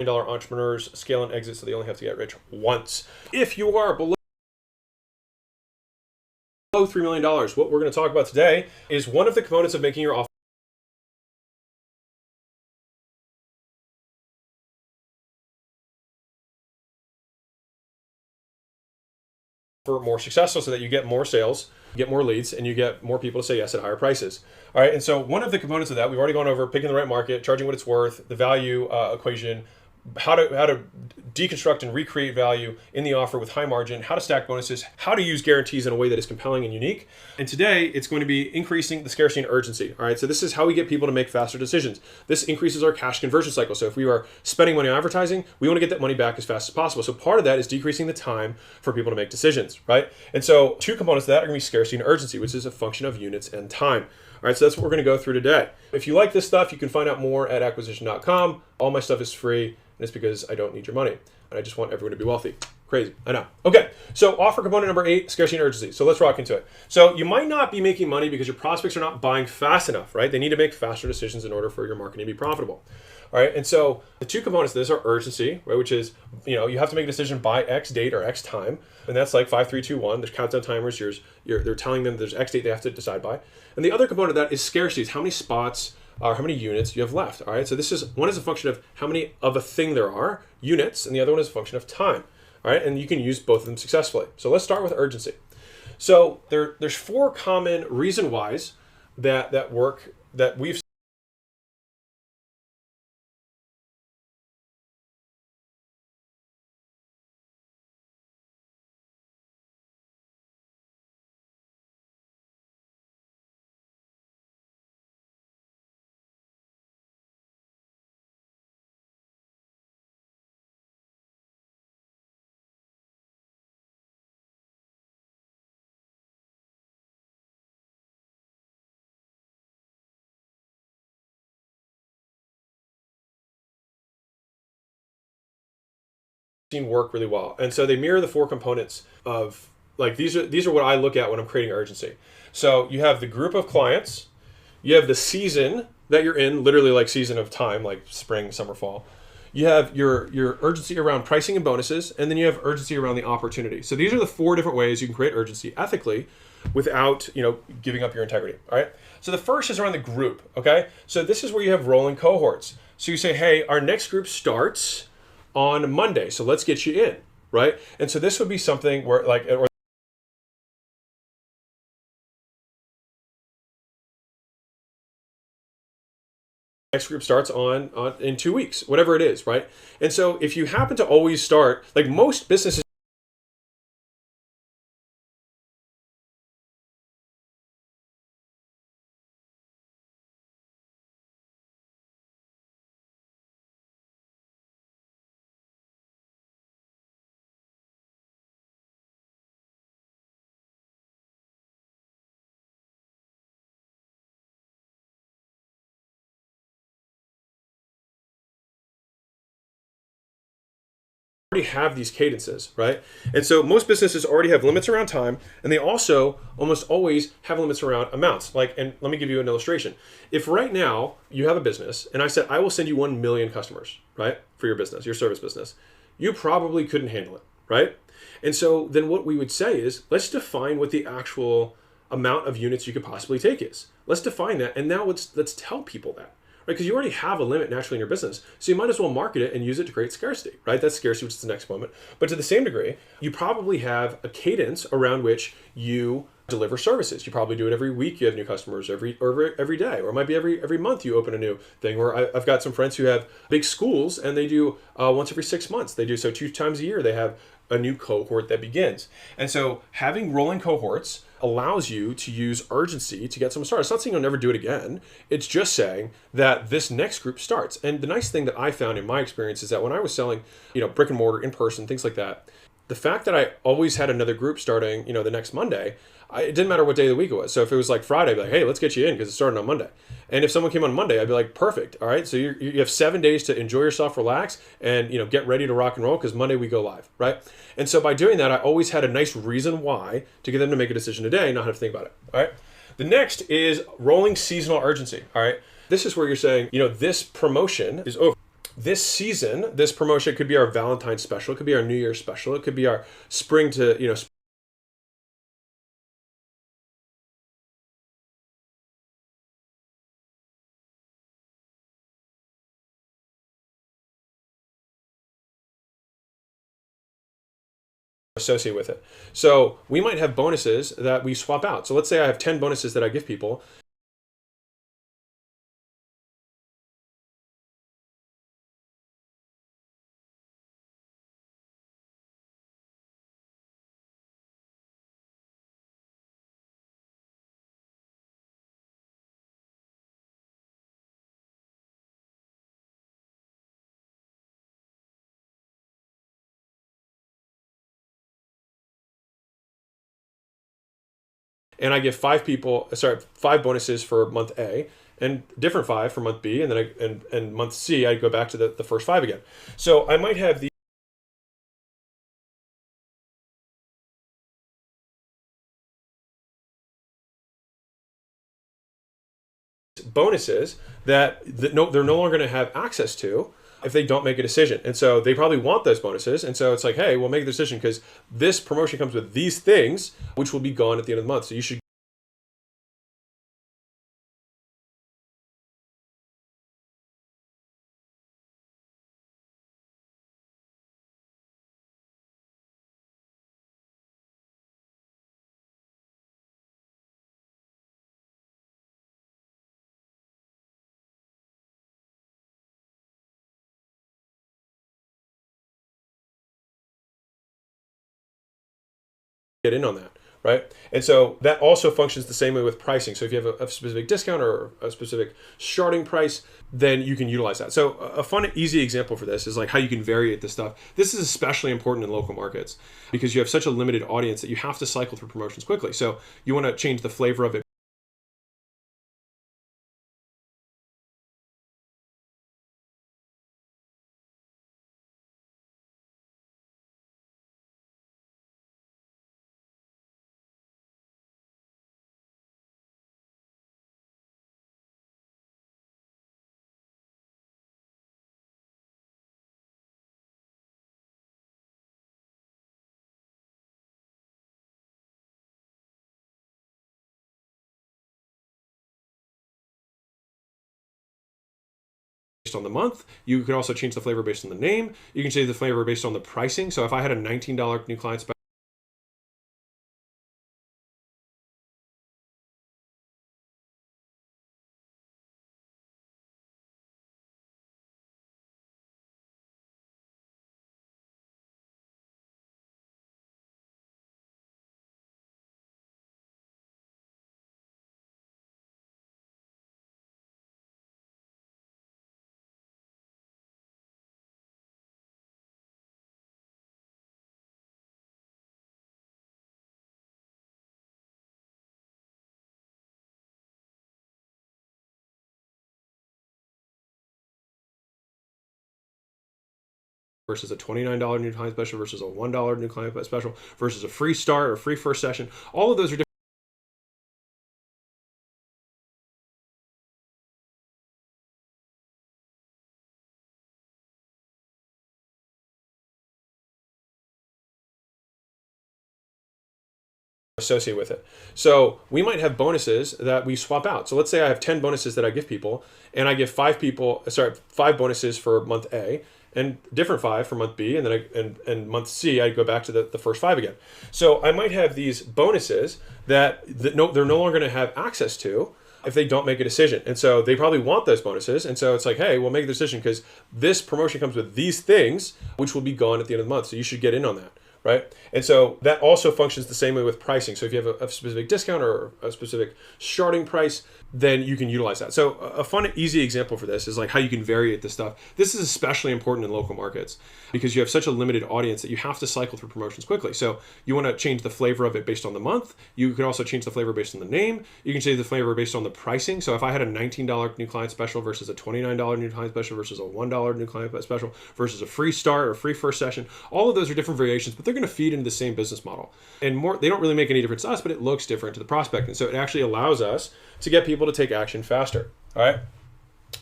Dollar entrepreneurs scale and exit so they only have to get rich once. If you are below $3 million, what we're going to talk about today is one of the components of making your offer more successful so that you get more sales, get more leads, and you get more people to say yes at higher prices. All right, and so one of the components of that, we've already gone over picking the right market, charging what it's worth, the value equation, how to deconstruct and recreate value in the offer with high margin, how to stack bonuses, how to use guarantees in a way that is compelling and unique. And today it's going to be increasing the scarcity and urgency. All right, so this is how we get people to make faster decisions. This increases our cash conversion cycle. So if we are spending money on advertising, we want to get that money back as fast as possible. So part of that is decreasing the time for people to make decisions, right? And so two components of that are going to be scarcity and urgency, which is a function of units and time. All right, so that's what we're going to go through today. If you like this stuff, you can find out more at acquisition.com. All my stuff is free. And it's because I don't need your money. And I just want everyone to be wealthy. Crazy, I know. Okay, so offer component number 8, scarcity and urgency. So let's rock into it. So you might not be making money because your prospects are not buying fast enough, right? They need to make faster decisions in order for your marketing to be profitable. All right, and so the two components of this are urgency, right? Which is, you have to make a decision by X date or X time. And that's like 5, 3, 2, 1. There's countdown timers. They're telling them there's X date they have to decide by. And the other component of that is scarcity. Is how many spots or how many units you have left. All right, so this is one is a function of how many of a thing there are, units, and the other one is a function of time. All right, and you can use both of them successfully. So let's start with urgency. So there's 4 common reason whys that work that we've seen work really well. And so they mirror the 4 components of, like, these are what I look at when I'm creating urgency. So you have the group of clients, you have the season that you're in, literally like season of time, like spring, summer, fall. You have your urgency around pricing and bonuses, and then you have urgency around the opportunity. So these are the 4 different ways you can create urgency ethically without giving up your integrity. All right. So the first is around the group. Okay. So this is where you have rolling cohorts. So you say, hey, our next group starts on Monday, so let's get you in, right? And so this would be something where, like, or next group starts on in 2 weeks, whatever it is, right? And so if you happen to always start, like most businesses already have these cadences, right? And so most businesses already have limits around time, and they also almost always have limits around amounts. Like, and let me give you an illustration. If right now you have a business and I said, I will send you 1 million customers, right? For your business, your service business, you probably couldn't handle it, right? And so then what we would say is, let's define what the actual amount of units you could possibly take is. Let's define that. And now let's tell people that. Right, because you already have a limit naturally in your business. So you might as well market it and use it to create scarcity, right? That's scarcity, which is the next moment. But to the same degree, you probably have a cadence around which you deliver services. You probably do it every week. You have new customers every day, or it might be every month you open a new thing. Or I've got some friends who have big schools and they do once every 6 months. They do so 2 times a year. They have a new cohort that begins. And so having rolling cohorts allows you to use urgency to get someone started. It's not saying you'll never do it again. It's just saying that this next group starts. And the nice thing that I found in my experience is that when I was selling, brick and mortar, in person, things like that, the fact that I always had another group starting, the next Monday, it didn't matter what day of the week it was. So if it was like Friday, I'd be like, hey, let's get you in because it's starting on Monday. And if someone came on Monday, I'd be like, perfect. All right. So you have 7 days to enjoy yourself, relax, and get ready to rock and roll because Monday we go live, right? And so by doing that, I always had a nice reason why to get them to make a decision today and not have to think about it. All right. The next is rolling seasonal urgency. All right. This is where you're saying, this promotion is over. this season, this promotion could be our Valentine's special, it could be our New Year's special, it could be our spring to, associate with it. So we might have bonuses that we swap out. So let's say I have 10 bonuses that I give people. And I give five bonuses for month A and different five for month B, and then and month C, I go back to the first five again. So I might have these bonuses that they're no longer going to have access to if they don't make a decision. And so they probably want those bonuses. And so it's like, hey, we'll make a decision because this promotion comes with these things, which will be gone at the end of the month. So you should get in on that, right? And so that also functions the same way with pricing. So if you have a specific discount or a specific starting price, then you can utilize that. So a fun, easy example for this is like how you can variate this stuff. This is especially important in local markets because you have such a limited audience that you have to cycle through promotions quickly. So you want to change the flavor of it based on the month. You could also change the flavor based on the name. You can change the flavor based on the pricing. So if I had a $19 new client special versus a $29 new client special versus a $1 new client special versus a free start or free first session, all of those are different associate with it. So we might have bonuses that we swap out. So let's say I have 10 bonuses that I give people, and I give five bonuses for month A and different five for month B, and then and month C, I go back to the first five again. So I might have these bonuses that they're no longer going to have access to if they don't make a decision. And so they probably want those bonuses. And so it's like, hey, we'll make a decision because this promotion comes with these things, which will be gone at the end of the month. So you should get in on that, right? And so that also functions the same way with pricing. So if you have a specific discount or a specific starting price, then you can utilize that. So a fun, easy example for this is like how you can variate this stuff. This is especially important in local markets because you have such a limited audience that you have to cycle through promotions quickly. So you want to change the flavor of it based on the month. You could also change the flavor based on the name. You can change the flavor based on the pricing. So if I had a $19 new client special versus a $29 new client special versus a $1 new client special versus a free start or free first session, all of those are different variations, but they're going to feed into the same business model. And more, they don't really make any difference to us, but it looks different to the prospect. And so it actually allows us to get people to take action faster. All right.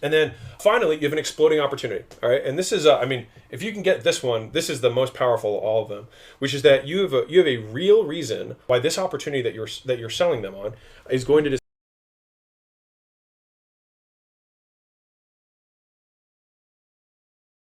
And then finally, you have an exploding opportunity. All right, and this is, I mean, if you can get this one, this is the most powerful of all of them, which is that you have a real reason why this opportunity that you're selling them on is going to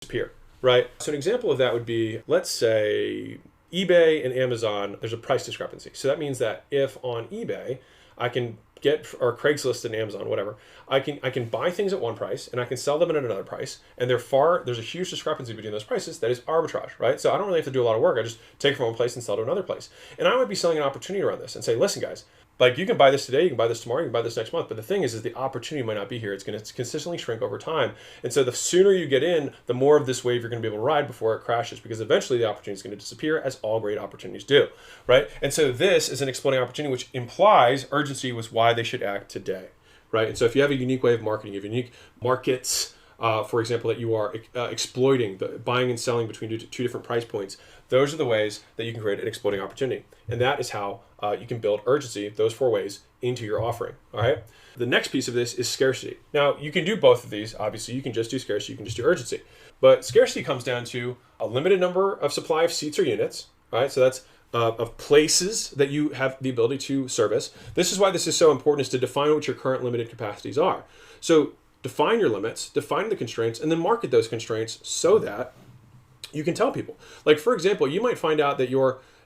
disappear. Right. So an example of that would be, let's say, eBay and Amazon. There's a price discrepancy. So that means that if on eBay I can get, or Craigslist and Amazon, whatever, I can buy things at one price and I can sell them at another price, and there's a huge discrepancy between those prices. That is arbitrage, right? So I don't really have to do a lot of work. I just take it from one place and sell to another place. And I might be selling an opportunity around this and say, listen, guys, like, you can buy this today, you can buy this tomorrow, you can buy this next month. But the thing is the opportunity might not be here. It's going to consistently shrink over time. And so the sooner you get in, the more of this wave you're going to be able to ride before it crashes, because eventually the opportunity is going to disappear, as all great opportunities do, right? And so this is an exploding opportunity, which implies urgency was why they should act today, right? And so if you have a unique way of marketing, you have unique markets, for example, that you are exploiting, the buying and selling between two different price points, those are the ways that you can create an exploding opportunity. And that is how you can build urgency, those 4 ways, into your offering. All right. The next piece of this is scarcity. Now, you can do both of these. Obviously, you can just do scarcity, you can just do urgency. But scarcity comes down to a limited number of supply of seats or units. All right. So that's of places that you have the ability to service. This is why this is so important, is to define what your current limited capacities are. So define your limits, define the constraints, and then market those constraints so that you can tell people. Like, for example, you might find out that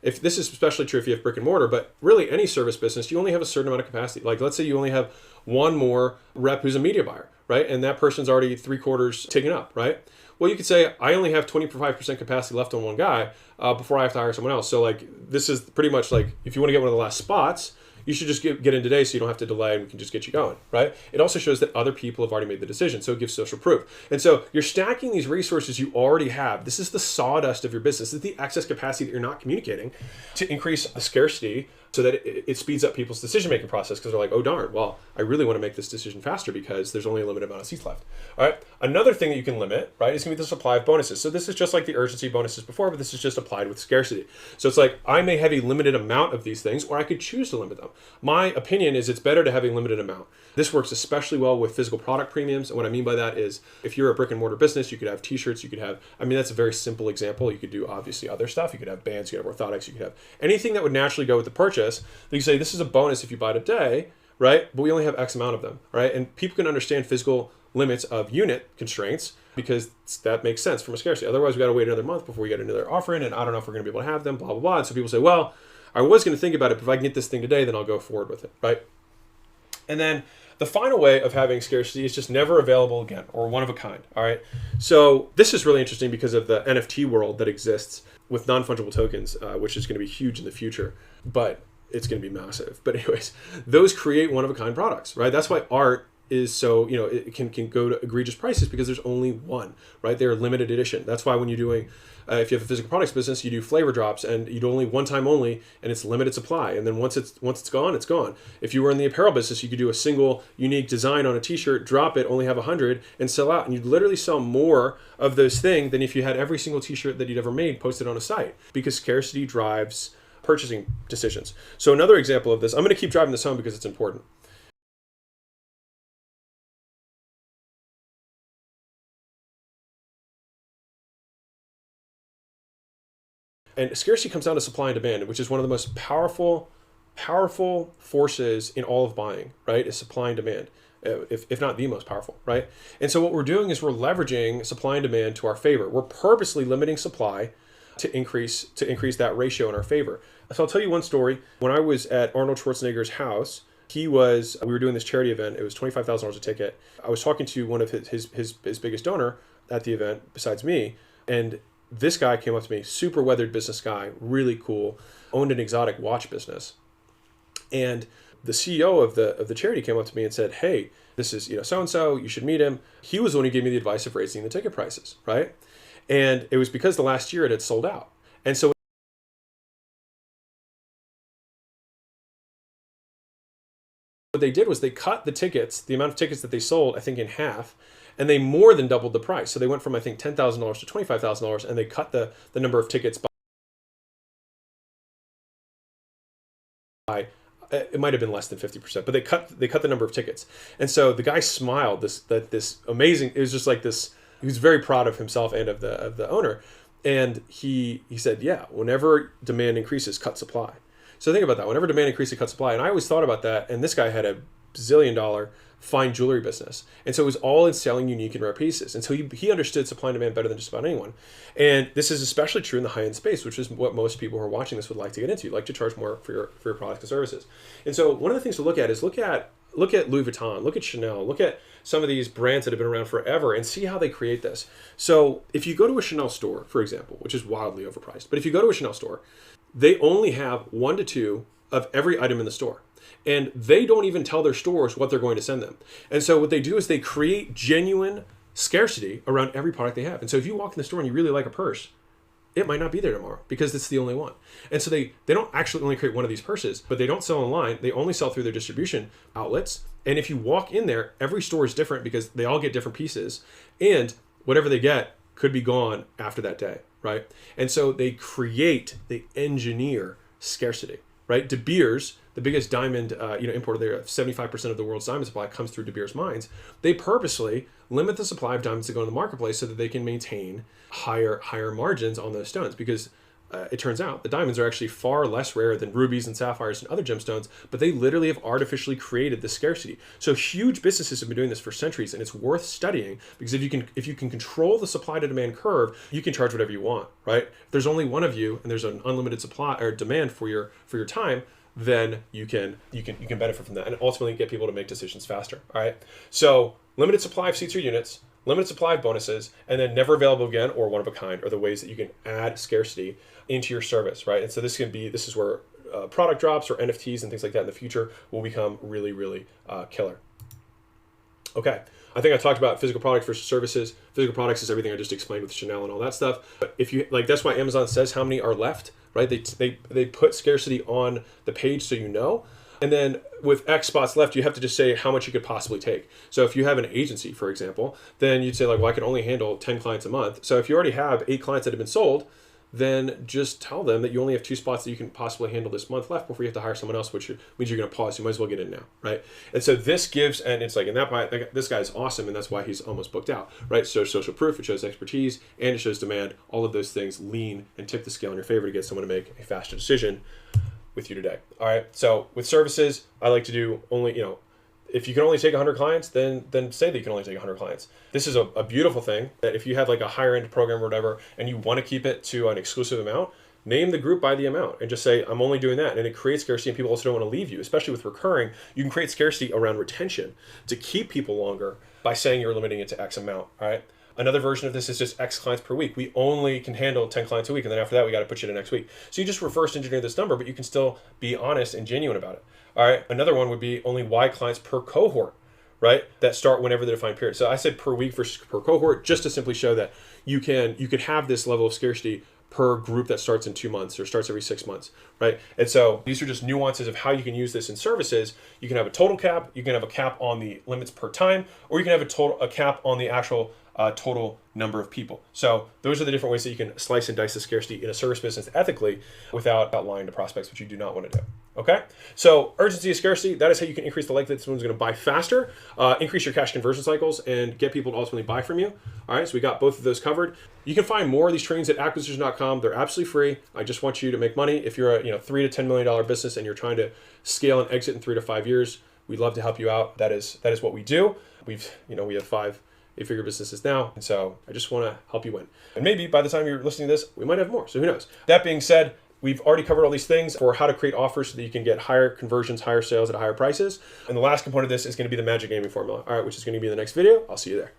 if this is especially true if you have brick and mortar, but really any service business, you only have a certain amount of capacity. Like, let's say you only have one more rep who's a media buyer, right? And that person's already 3/4 taken up, right? Well, you could say, I only have 25% capacity left on one guy before I have to hire someone else. So, like, this is pretty much like, if you want to get one of the last spots, you should just get in today so you don't have to delay, and we can just get you going, right? It also shows that other people have already made the decision, so it gives social proof. And so you're stacking these resources you already have. This is the sawdust of your business. This is the excess capacity that you're not communicating, to increase the scarcity so that it speeds up people's decision-making process, because they're like, oh, darn, well, I really want to make this decision faster because there's only a limited amount of seats left. All right. Another thing that you can limit, right, is going to be the supply of bonuses. So this is just like the urgency bonuses before, but this is just applied with scarcity. So it's like, I may have a limited amount of these things, or I could choose to limit them. My opinion is it's better to have a limited amount. This works especially well with physical product premiums. And what I mean by that is, if you're a brick and mortar business, you could have t-shirts, you could have, I mean, that's a very simple example. You could do obviously other stuff. You could have bands, you could have orthotics, you could have anything that would naturally go with the purchase. You say, this is a bonus if you buy today, right? But we only have X amount of them, right? And people can understand physical limits of unit constraints, because that makes sense from a scarcity. Otherwise, we got to wait another month before we get another offer in, and I don't know if we're going to be able to have them, blah, blah, blah. And so people say, well, I was going to think about it, but if I can get this thing today, then I'll go forward with it, right? And then the final way of having scarcity is just never available again, or one of a kind, all right? So this is really interesting because of the NFT world that exists with non-fungible tokens, which is going to be huge in the future, but it's going to be massive. But anyways, those create one of a kind products, right? That's why art is so, it can go to egregious prices, because there's only one, right? They're limited edition. That's why when you're doing, if you have a physical products business, you do flavor drops, and you do only one time only, and it's limited supply. And then once it's gone, it's gone. If you were in the apparel business, you could do a single unique design on a t-shirt, drop it, only have 100, and sell out. And you'd literally sell more of those things than if you had every single t-shirt that you'd ever made posted on a site, because scarcity drives purchasing decisions. So another example of this, I'm going to keep driving this home because it's important. And scarcity comes down to supply and demand, which is one of the most powerful forces in all of buying, right? Is supply and demand, if not the most powerful, right? And so what we're doing is we're leveraging supply and demand to our favor. We're purposely limiting supply to increase that ratio in our favor. So I'll tell you one story. When I was at Arnold Schwarzenegger's house, we were doing this charity event. It was $25,000 a ticket. I was talking to one of his biggest donor at the event besides me, and this guy came up to me, super weathered business guy, really cool, owned an exotic watch business. And the CEO of the charity came up to me and said, hey, this is, so-and-so, you should meet him. He was the one who gave me the advice of raising the ticket prices, right? And it was because the last year it had sold out. And so what they did was they cut the amount of tickets that they sold, I think, in half, and they more than doubled the price. So they went from, I think, $10,000 to $25,000, and they cut the number of tickets by It might have been less than 50%, but they cut the number of tickets. And so the guy smiled. This amazing. It was just like this. He was very proud of himself and of the owner. And he said, yeah, whenever demand increases, cut supply. So think about that. Whenever demand increases, cut supply. And I always thought about that. And this guy had a $1 fine jewelry business. And so it was all in selling unique and rare pieces. And so he understood supply and demand better than just about anyone. And this is especially true in the high-end space, which is what most people who are watching this would like to get into. You'd like to charge more for your products and services. And so one of the things to look at is look at Louis Vuitton, look at Chanel, look at some of these brands that have been around forever and see how they create this. So if you go to a Chanel store, for example, which is wildly overpriced, but if you go to a Chanel store, they only have 1 to 2 of every item in the store. And they don't even tell their stores what they're going to send them. And so what they do is they create genuine scarcity around every product they have. And so if you walk in the store and you really like a purse, it might not be there tomorrow because it's the only one. And so they don't actually only create one of these purses, but they don't sell online. They only sell through their distribution outlets. And if you walk in there, every store is different because they all get different pieces. And whatever they get could be gone after that day, right? And so they engineer scarcity, right? De Beers, the biggest diamond importer there, 75% of the world's diamond supply comes through De Beers mines. They purposely limit the supply of diamonds that go in the marketplace so that they can maintain higher margins on those stones, because it turns out the diamonds are actually far less rare than rubies and sapphires and other gemstones, but they literally have artificially created the scarcity. So huge businesses have been doing this for centuries, and it's worth studying, because if you can control the supply to demand curve, you can charge whatever you want, right? If there's only one of you and there's an unlimited supply or demand for your time, then you can benefit from that and ultimately get people to make decisions faster. All right. So limited supply of seats or units, limited supply of bonuses, and then never available again or one of a kind are the ways that you can add scarcity into your service, right? And so this is where product drops or NFTs and things like that in the future will become really, really killer. Okay. I think I talked about physical products versus services. Physical products is everything I just explained with Chanel and all that stuff. But if you like, that's why Amazon says how many are left, right? They put scarcity on the page so you know. And then with X spots left, you have to just say how much you could possibly take. So if you have an agency, for example, then you'd say like, well, I can only handle 10 clients a month. So if you already have 8 clients that have been sold, then just tell them that you only have 2 spots that you can possibly handle this month left before you have to hire someone else, which means you're going to pause. You might as well get in now, right? And so this gives, and it's like, in that point, this guy's awesome, and that's why he's almost booked out, right? So social proof, it shows expertise, and it shows demand. All of those things lean and tip the scale in your favor to get someone to make a faster decision with you today. All right. So with services, I like to do only, if you can only take 100 clients, then say that you can only take 100 clients. This is a beautiful thing that if you have like a higher end program or whatever, and you want to keep it to an exclusive amount, name the group by the amount and just say, I'm only doing that. And it creates scarcity, and people also don't want to leave you, especially with recurring. You can create scarcity around retention to keep people longer by saying you're limiting it to X amount. All right. Another version of this is just X clients per week. We only can handle 10 clients a week. And then after that, we got to put you to next week. So you just reverse engineer this number, but you can still be honest and genuine about it. All right. Another one would be only Y clients per cohort, right? That start whenever the defined period. So I said per week versus per cohort, just to simply show that you could have this level of scarcity per group that starts in 2 months or starts every 6 months, right? And so these are just nuances of how you can use this in services. You can have a total cap, you can have a cap on the limits per time, or you can have a cap on the actual total number of people. So those are the different ways that you can slice and dice the scarcity in a service business ethically without lying to prospects, which you do not want to do. Okay, so urgency of scarcity, that is how you can increase the likelihood that someone's going to buy faster, increase your cash conversion cycles, and get people to ultimately buy from you. All right, so we got both of those covered. You can find more of these trainings at acquisition.com. They're absolutely free. I just want you to make money. If you're a $3 to $10 million business and you're trying to scale and exit in 3 to 5 years, we'd love to help you out. That is what we do. We have 5 8-figure businesses now, and so I just want to help you win. And maybe by the time you're listening to this, we might have more. So who knows? That being said, we've already covered all these things for how to create offers so that you can get higher conversions, higher sales at higher prices. And the last component of this is going to be the magic gaming formula. All right, which is going to be in the next video. I'll see you there.